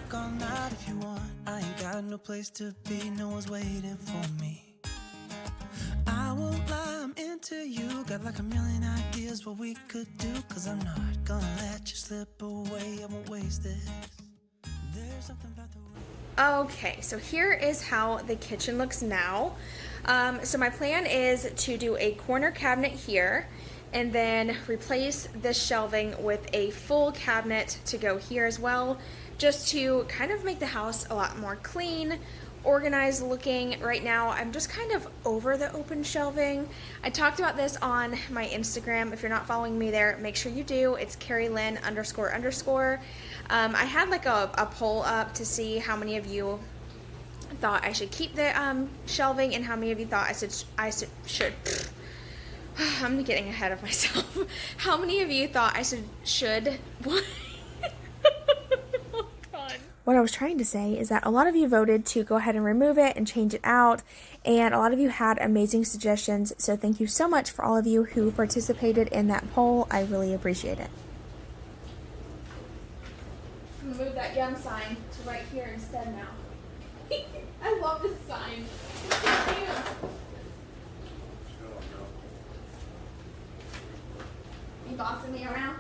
talk all night if you want. I ain't got no place to be, no one's waiting for me. I won't lie, I'm into you. Got like a million ideas what we could do. Cause I'm not gonna let you slip away. I won't waste this. There's something about the way. Okay, so here is how the kitchen looks now. So my plan is to do a corner cabinet here and then replace this shelving with a full cabinet to go here as well, just to kind of make the house a lot more clean, organized looking. Right now I'm just kind of over the open shelving. I talked about this on my Instagram. If you're not following me there, make sure you do. It's Karrie Lynn __. I had like a poll up to see how many of you thought I should keep the shelving and how many of you thought I should I'm getting ahead of myself. How many of you thought I should what? Oh, God. What I was trying to say is that a lot of you voted to go ahead and remove it and change it out, and a lot of you had amazing suggestions, so thank you so much for all of you who participated in that poll. I really appreciate it. I'm gonna move that yum sign to right here instead now. I love this sign. It's so cute. You bossing me around?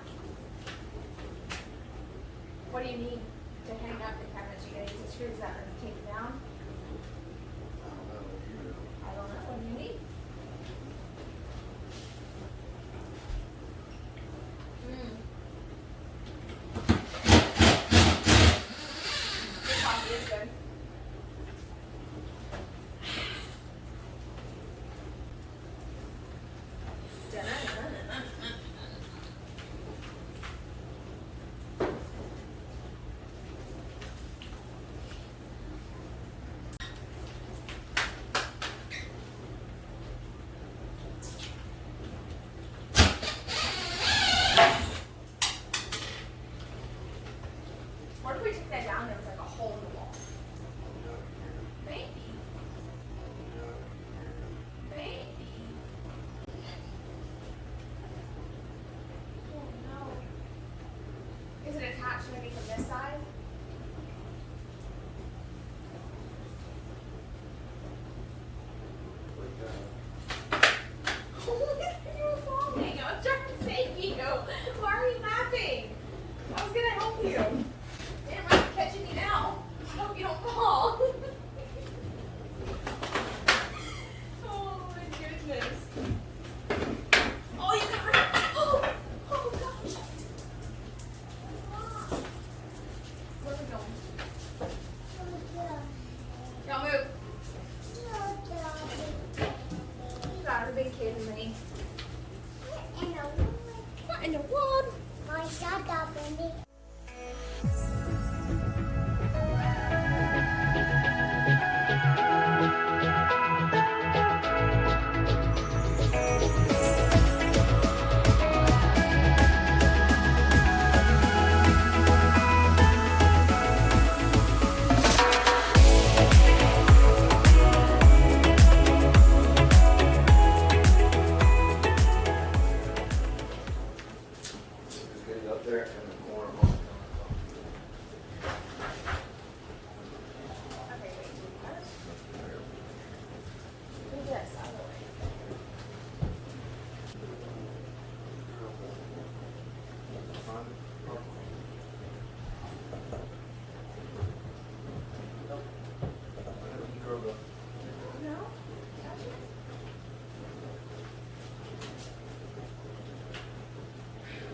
What do you need to hang up the cabinets? You gonna use the screwdriver to take it down? I don't know. What do you need? This coffee is good. What if we took that down and there was like a hole in the wall? Maybe. Maybe. Oh no. Is it attached maybe from this side? You were falling. I was trying to save you. Why are you laughing? I was gonna help you. Damn, I'm catching you now. I hope you don't fall. Oh my goodness. Oh, you got it. Oh, oh gosh. Where are we going? Y'all move. You got a big kid in me. What in the world? My shut up, baby.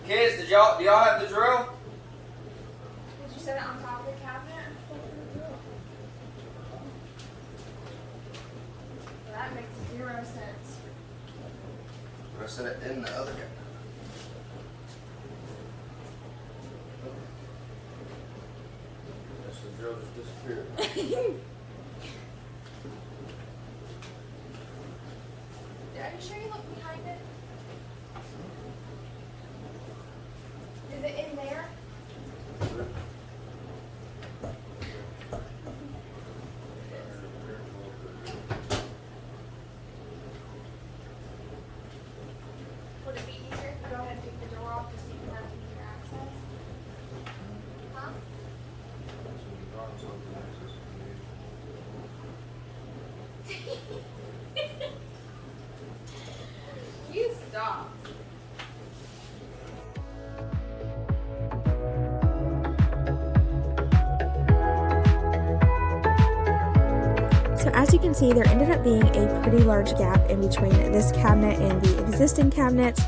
Kids, do y'all have the drill? Did you set it on top of the cabinet? That makes 0 sense. I set it in the other cabinet. That's the drill just disappeared. Are you sure you look behind it? Is it in there? Would it be easier if you go ahead and take the door off just so you can have easier access? Huh? Stop. So as you can see, there ended up being a pretty large gap in between this cabinet and the existing cabinets.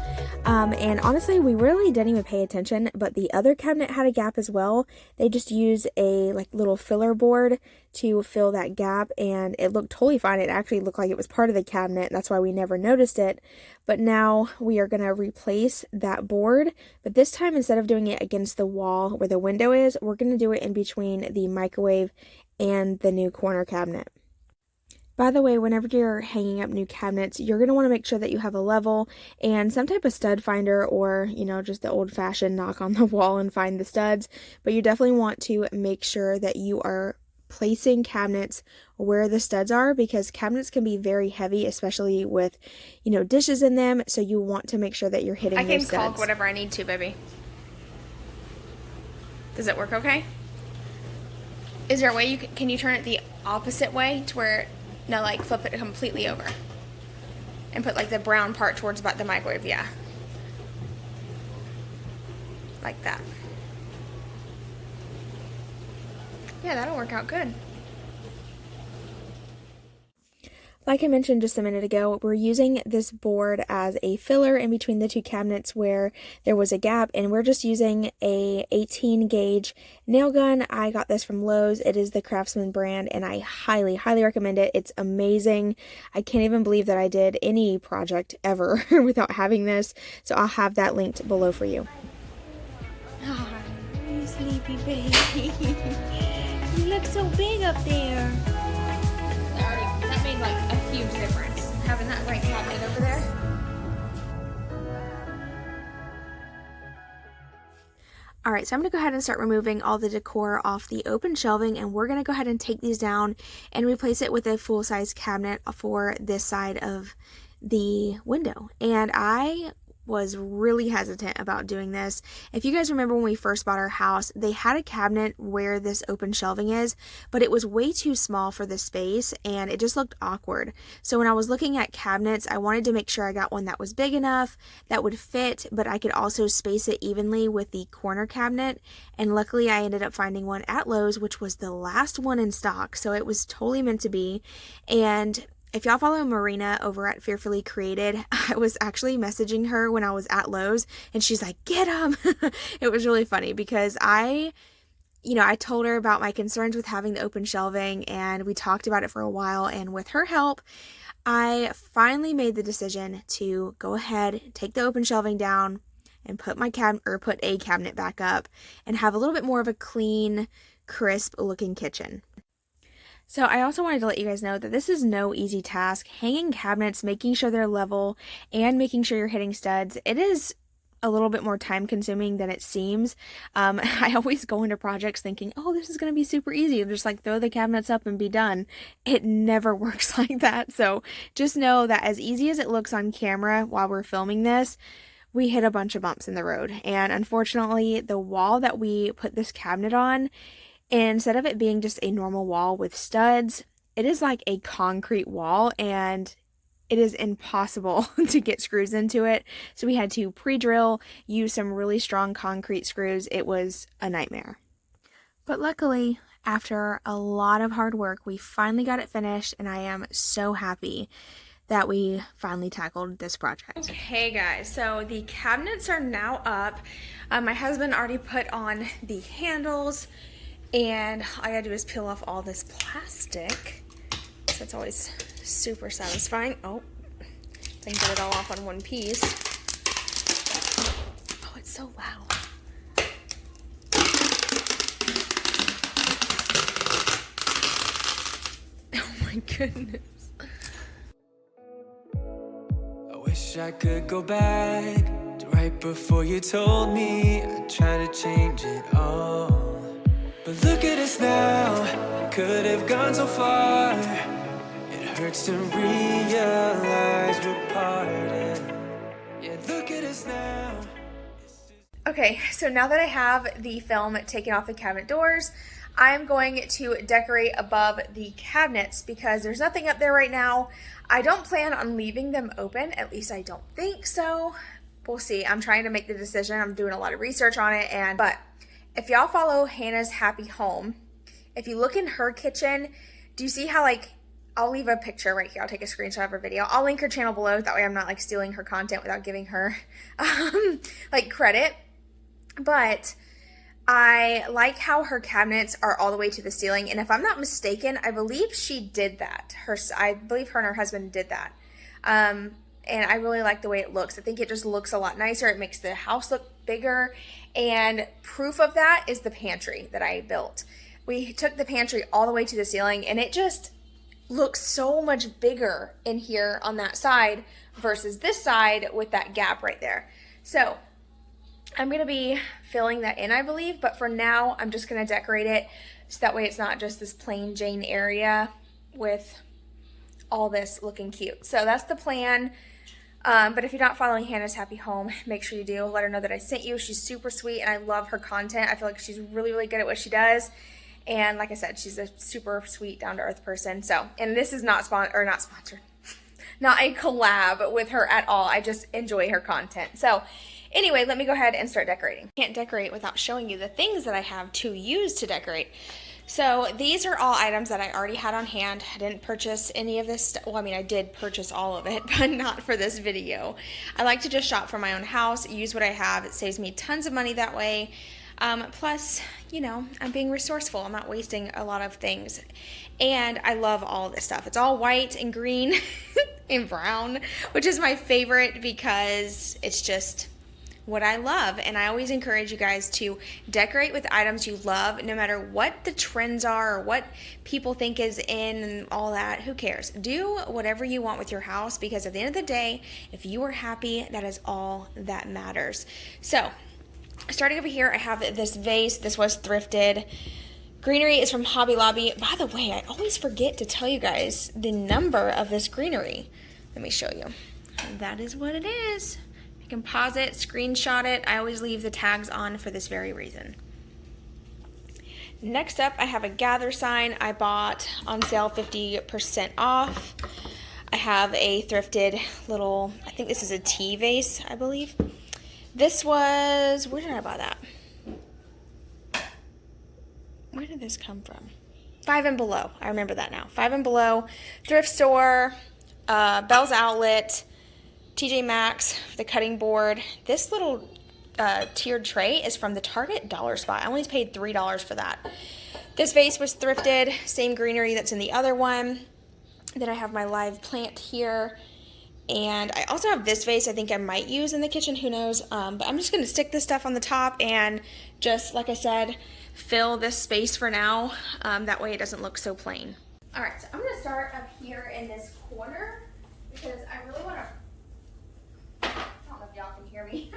And honestly, we really didn't even pay attention, but the other cabinet had a gap as well. They just used a like little filler board to fill that gap, and it looked totally fine. It actually looked like it was part of the cabinet. That's why we never noticed it. But now we are going to replace that board, but this time instead of doing it against the wall where the window is, we're going to do it in between the microwave and the new corner cabinet. By the way, whenever you're hanging up new cabinets, you're going to want to make sure that you have a level and some type of stud finder, or, you know, just the old-fashioned knock on the wall and find the studs. But you definitely want to make sure that you are placing cabinets where the studs are, because cabinets can be very heavy, especially with, you know, dishes in them. So you want to make sure that you're hitting those studs. I can caulk whatever I need to, baby. Does it work okay? Is there a way can you turn it the opposite way to where... No, like flip it completely over and put like the brown part towards about the microwave, yeah. Like that. Yeah, that'll work out good. Like I mentioned just a minute ago, we're using this board as a filler in between the two cabinets where there was a gap, and we're just using a 18 gauge nail gun. I got this from Lowe's. It is the Craftsman brand, and I highly, highly recommend it. It's amazing. I can't even believe that I did any project ever without having this, so I'll have that linked below for you. Oh, you sleepy baby. You look so big up there. That made like a huge difference, having that right cabinet over there. Alright, so I'm going to go ahead and start removing all the decor off the open shelving, and we're going to go ahead and take these down and replace it with a full-size cabinet for this side of the window. And I was really hesitant about doing this. If you guys remember when we first bought our house, they had a cabinet where this open shelving is, but it was way too small for the space and it just looked awkward. So when I was looking at cabinets, I wanted to make sure I got one that was big enough, that would fit, but I could also space it evenly with the corner cabinet. And luckily I ended up finding one at Lowe's, which was the last one in stock. So it was totally meant to be. And if y'all follow Marina over at Fearfully Created, I was actually messaging her when I was at Lowe's, and she's like, get them. It was really funny because I told her about my concerns with having the open shelving, and we talked about it for a while, and with her help, I finally made the decision to go ahead, take the open shelving down, and put a cabinet back up, and have a little bit more of a clean, crisp looking kitchen. So I also wanted to let you guys know that this is no easy task. Hanging cabinets, making sure they're level, and making sure you're hitting studs, it is a little bit more time consuming than it seems. I always go into projects thinking, oh, this is going to be super easy. Just like throw the cabinets up and be done. It never works like that. So just know that as easy as it looks on camera while we're filming this, we hit a bunch of bumps in the road. And unfortunately, the wall that we put this cabinet on, instead of it being just a normal wall with studs, it is like a concrete wall, and it is impossible to get screws into it. So we had to pre-drill, use some really strong concrete screws. It was a nightmare. But luckily, after a lot of hard work, we finally got it finished, and I am so happy that we finally tackled this project. Okay guys, so the cabinets are now up. My husband already put on the handles, and all I gotta do is peel off all this plastic. So it's always super satisfying. Oh, if I can get it all off on one piece. Oh, it's so loud. Oh my goodness. I wish I could go back to right before you told me I'd try to change it all. But look at us now, could have gone so far. It hurts to realize we're parted. Yeah, look at us now. Okay, so now that I have the film taken off the cabinet doors, I'm going to decorate above the cabinets because there's nothing up there right now. I don't plan on leaving them open, at least I don't think so. We'll see. I'm trying to make the decision. I'm doing a lot of research on it, but if y'all follow Hannah's Happy Home, if you look in her kitchen, do you see how, like, I'll leave a picture right here. I'll take a screenshot of her video. I'll link her channel below. That way I'm not like stealing her content without giving her like credit. But I like how her cabinets are all the way to the ceiling. And if I'm not mistaken, I believe she did that. I believe her and her husband did that. And I really like the way it looks. I think it just looks a lot nicer. It makes the house look bigger. And proof of that is the pantry that I built. We took the pantry all the way to the ceiling, and it just looks so much bigger in here on that side versus this side with that gap right there. So I'm going to be filling that in, I believe, but for now I'm just going to decorate it so that way it's not just this plain Jane area with all this looking cute. So that's the plan. But if you're not following Hannah's Happy Home, make sure you do. Let her know that I sent you. She's super sweet and I love her content. I feel like she's really, really good at what she does. And like I said, she's a super sweet, down-to-earth person. So, and this is not sponsored, not a collab with her at all. I just enjoy her content. So anyway, let me go ahead and start decorating. Can't decorate without showing you the things that I have to use to decorate. So these are all items that I already had on hand. I didn't purchase any of this. Well, I mean, I did purchase all of it, but not for this video. I like to just shop for my own house, use what I have. It saves me tons of money that way. Plus, you know, I'm being resourceful. I'm not wasting a lot of things. And I love all this stuff. It's all white and green and brown, which is my favorite because it's just what I love. And I always encourage you guys to decorate with items you love, no matter what the trends are or what people think is in and all that. Who cares? Do whatever you want with your house, because at the end of the day, if you are happy, that is all that matters. So starting over here, I have this vase. This was thrifted. Greenery is from Hobby Lobby. By the way, I always forget to tell you guys the number of this greenery. Let me show you. That is what it is. You can pause it, screenshot it. I always leave the tags on for this very reason. Next up, I have a gather sign I bought on sale, 50% off. I have a thrifted little, I think this is a tea vase, I believe. This was, where did I buy that? Where did this come from? 5 and Below. I remember that now. 5 and Below, thrift store, Bell's Outlet, TJ Maxx, the cutting board. This little tiered tray is from the Target Dollar Spot. I only paid $3 for that. This vase was thrifted, same greenery that's in the other one. Then I have my live plant here. And I also have this vase I think I might use in the kitchen, who knows. But I'm just going to stick this stuff on the top and just, like I said, fill this space for now. That way it doesn't look so plain. All right, so I'm going to start up here in this corner because I really want to, I don't know if y'all can hear me.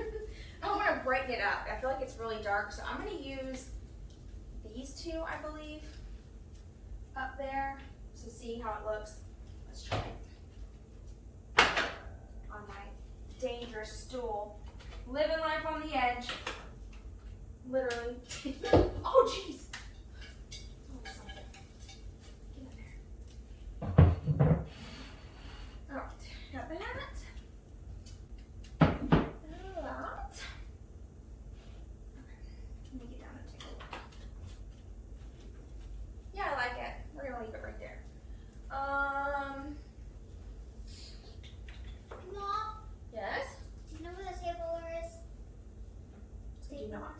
I want to brighten it up. I feel like it's really dark, so I'm going to use these two, I believe, up there to see how it looks. Let's try it. On my dangerous stool. Living life on the edge. Literally. Oh, jeez. Get in there. Alright, got that. Alright. Okay, let me get down and take a look. Yeah, I like it. We're gonna leave it right there. Mom, Yes? you know where the stapler is? I do not.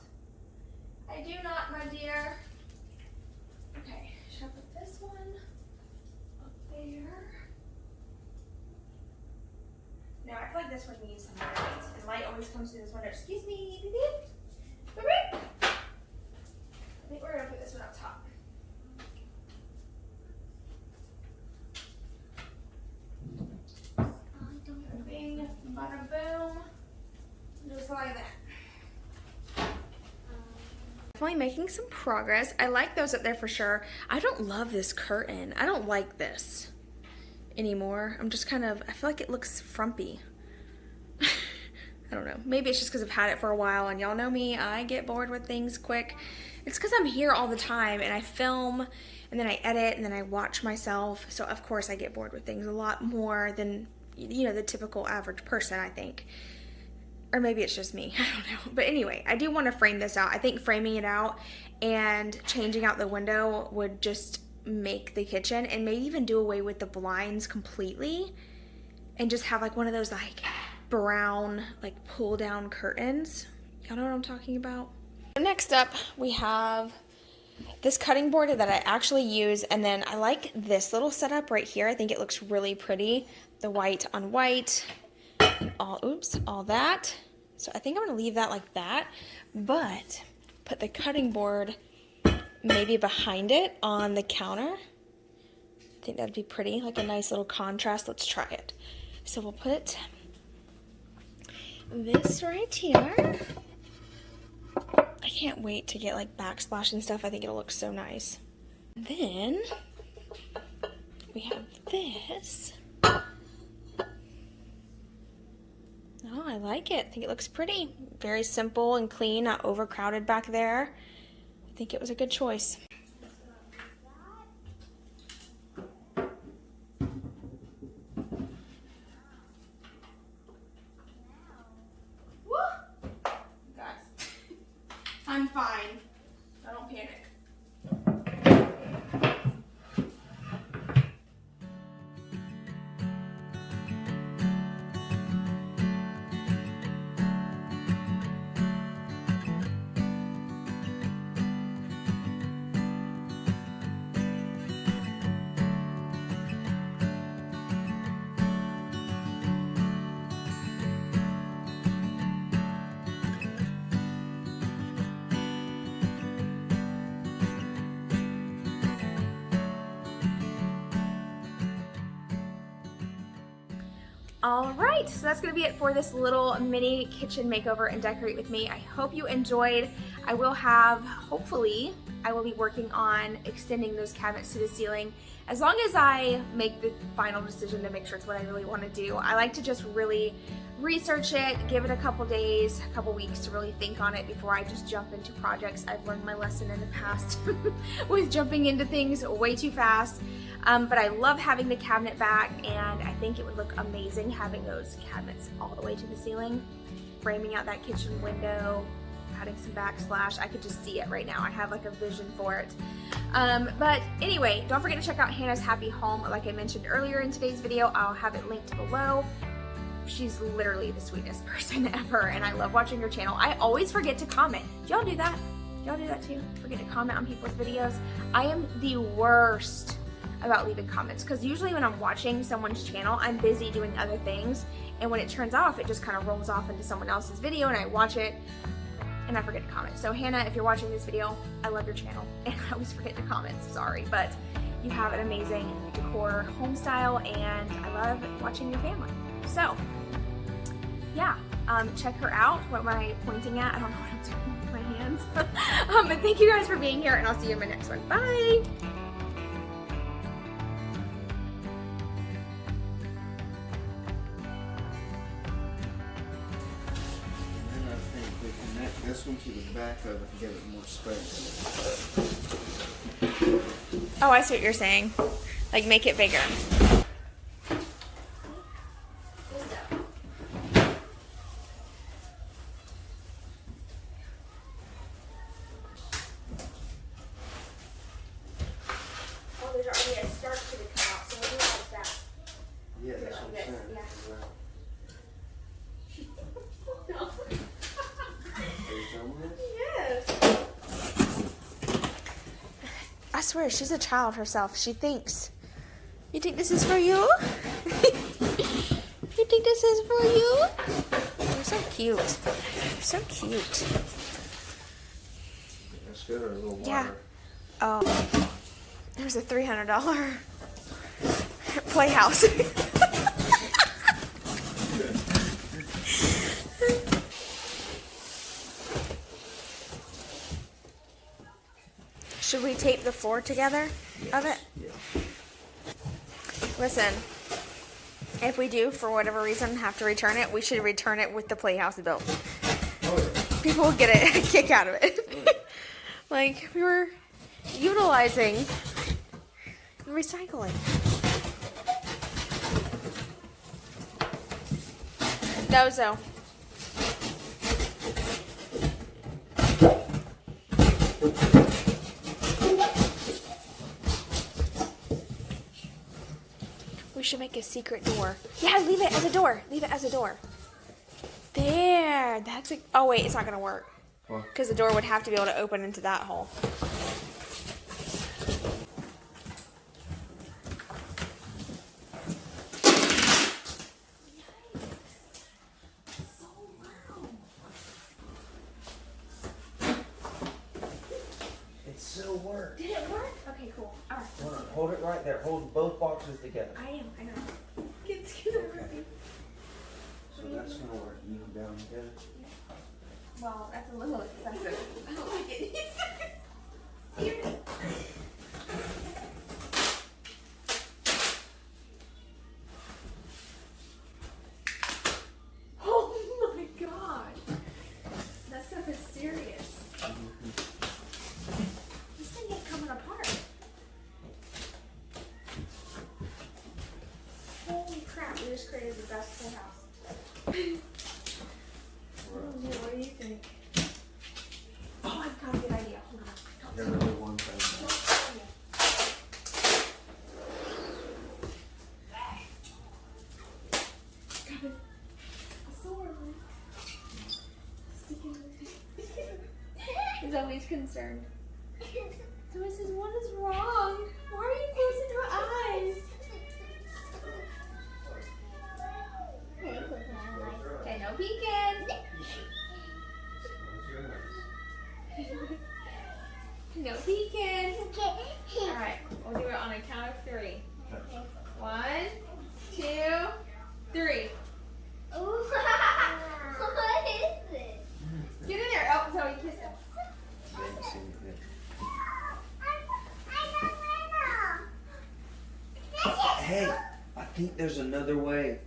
I do not, my dear. Okay, should I put this one up there? Now, I feel like this one needs some light. And light always comes through this window. Excuse me, beep, beep. Beep, beep. I think we're gonna put this one up top. Bing, bada boom. Just like that. Definitely making some progress. I like those up there for sure. I don't love this curtain. I don't like this anymore. I'm just kind of, I feel like it looks frumpy. I don't know. Maybe it's just because I've had it for a while and y'all know me. I get bored with things quick. It's because I'm here all the time and I film and then I edit and then I watch myself. So of course I get bored with things a lot more than, you know, the typical average person, I think. Or maybe it's just me, I don't know. But anyway, I do want to frame this out. I think framing it out and changing out the window would just make the kitchen, and maybe even do away with the blinds completely and just have like one of those like brown like pull down curtains. Y'all know what I'm talking about? Next up, we have this cutting board that I actually use, and then I like this little setup right here. I think it looks really pretty. The white on white, and all that. So I think I'm gonna leave that like that, but put the cutting board maybe behind it on the counter. I think that'd be pretty, like a nice little contrast. Let's try it. So we'll put this right here. I can't wait to get like backsplash and stuff. I think it'll look so nice. Then we have this. Oh, I like it. I think it looks pretty. Very simple and clean, not overcrowded back there. I think it was a good choice. Woo! Guys, I'm fine. I don't panic. All right, so that's gonna be it for this little mini kitchen makeover and decorate with me. I hope you enjoyed. I will have, hopefully, I will be working on extending those cabinets to the ceiling as long as I make the final decision to make sure it's what I really want to do. I like to just really research it, give it a couple days, a couple weeks to really think on it before I just jump into projects. I've learned my lesson in the past with jumping into things way too fast. But I love having the cabinet back, and I think it would look amazing having those cabinets all the way to the ceiling, framing out that kitchen window, adding some backsplash. I could just see it right now. I have like a vision for it. But anyway, don't forget to check out Hannah's Happy Home. Like I mentioned earlier in today's video, I'll have it linked below. She's literally the sweetest person ever, and I love watching her channel. I always forget to comment. Do y'all do that? Y'all do that too? Forget to comment on people's videos? I am the worst about leaving comments, because usually when I'm watching someone's channel, I'm busy doing other things, and when it turns off, it just kind of rolls off into someone else's video, and I watch it and I forget to comment. So Hannah, if you're watching this video, I love your channel, and I always forget to comment, sorry, but you have an amazing decor home style, and I love watching your family. So yeah, check her out. What am I pointing at? I don't know what I'm doing with my hands. But thank you guys for being here, and I'll see you in my next one. Bye. This one to the back of it and give it more space. Oh, I see what you're saying. Like, make it bigger. Oh, there's already a start to the cutout, so we'll do it like that. Yeah, that's what I'm saying. Yeah. Yes. I swear, she's a child herself. She thinks. You think this is for you? You think this is for you? You're so cute. You're so cute. That's good, or a little wider? Yeah. Oh. There's a $300 playhouse. Should we tape the floor together of it? Yeah. Listen, if we do, for whatever reason, have to return it, we should return it with the playhouse built. Oh, yeah. People will get a kick out of it. Like we were utilizing and recycling. Dozo. We should make a secret door. Yeah, leave it as a door. Leave it as a door. There. That's a. Oh wait, it's not gonna work. Because the door would have to be able to open into that hole. It still works. Did it work? Okay, cool. All right. Hold on, hold it right there. Hold both boxes together. I know. It's gonna work. So that's gonna work. You and down together. Well, that's a little excessive. I don't like it. Here. Oh my god. That stuff is serious. This thing ain't coming apart. Holy crap, we just created the best playhouse. What do you think? Oh, I've got a good idea. Hold on. There really one thing. Got a sword. Sticking He's always concerned. So he says, what is wrong? Why are you closing your eyes? Okay, no peeking. No peeking. Alright, we'll do it on a count of 3. 1, 2, 3. What is this? Get in there. Oh, Zoe, kiss him. I haven't seen it yet. Hey, I think there's another way.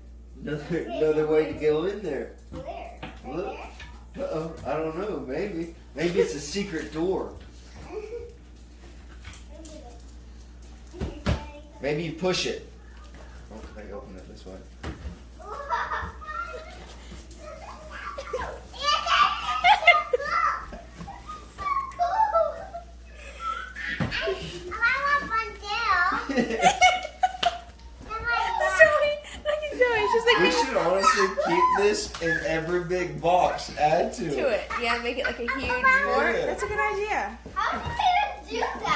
Another way to go in there. Where? Look. Uh-oh, I don't know. Maybe it's a secret door. Maybe you push it. Oh, can I open it this way? We should honestly keep this in every big box. Add to To it. Yeah, make it like a huge fort. That's a good idea. How do you do that?